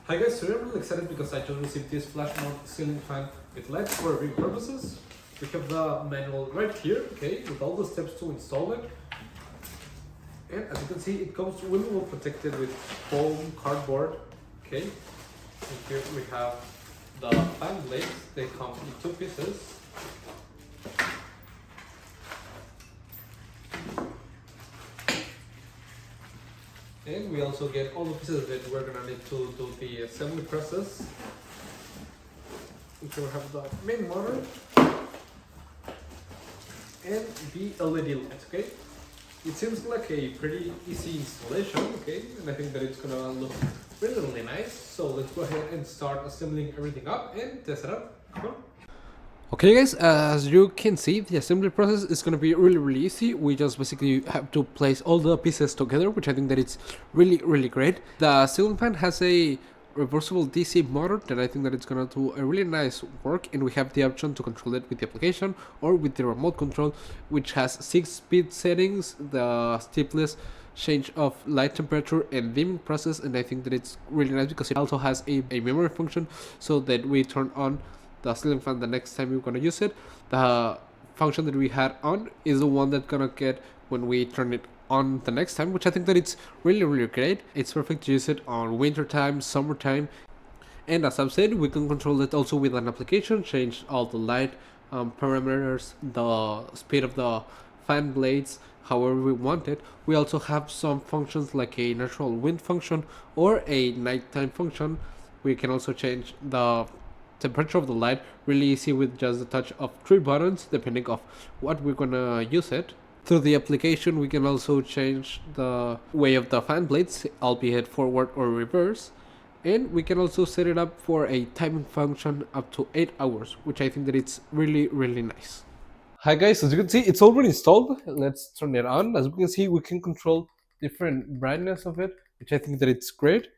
Hi guys, today I'm really excited because I just received this flash mount ceiling fan with lights for reviewing purposes. We have the manual right here, okay, with all the steps to install it. And as you can see, it comes really well protected with foam cardboard, okay. And here we have the fan blades. They come in two pieces. And we also get all the pieces that we're gonna need to do the assembly process. Here we have the main motor and the LED lights, okay? It seems like a pretty easy installation, okay? And I think that it's gonna look really, really nice. So let's go ahead and start assembling everything up and test it out. Come on. Okay guys, as you can see, the assembly process is going to be really easy. We just basically have to place all the pieces together, which I think that it's really great. The ceiling fan has a reversible DC motor that I think that it's going to do a really nice work, and we have the option to control it with the application or with the remote control, which has 6 speed settings, the Stepless change of light temperature and dimming process, and I think that it's really nice because it also has a memory function so that we turn on the ceiling fan the next time we're gonna use it. The function that we had on is the one that's gonna get when we turn it on the next time, which I think that it's really great. It's perfect to use it on winter time, summertime, and as I've said, we can control it also with an application, change all the light parameters, the speed of the fan blades, however we want it. We also have some functions like a natural wind function or a nighttime function. We can also change the temperature of the light really easy with just the touch of 3 buttons depending of what we're gonna use it. Through the application we can also change the way of the fan blades, albeit forward or reverse, and we can also set it up for a timing function up to 8 hours, which I think that it's really nice. Hi guys, as you can see it's already installed. Let's turn it on. As we can see, we can control different brightness of it, which I think that it's great.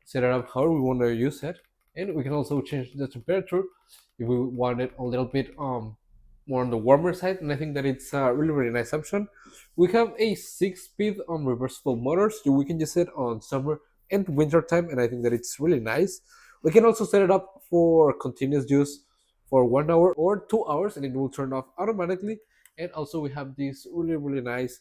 Set it up however we want to use it, and we can also change the temperature if we want it a little bit more on the warmer side, and I think that it's a really nice option. We have a 6-speed reversible motor, so we can use it on summer and winter time, and I think that it's really nice. We can also set it up for continuous use for 1 hour or 2 hours, and it will turn off automatically. And also we have this really nice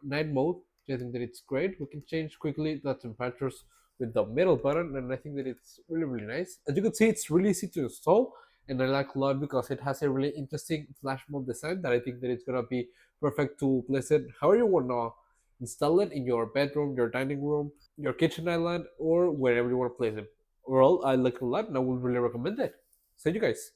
night mode. I think that it's great. We can change quickly the temperatures with the middle button, and I think that it's really nice. As you can see, it's really easy to install, and I like a lot because it has a really interesting flash mode design that I think that it's gonna be perfect to place it however you wanna install it, in your bedroom, your dining room, your kitchen island, or wherever you want to place it. Overall, I like it a lot and I would really recommend it. See you guys.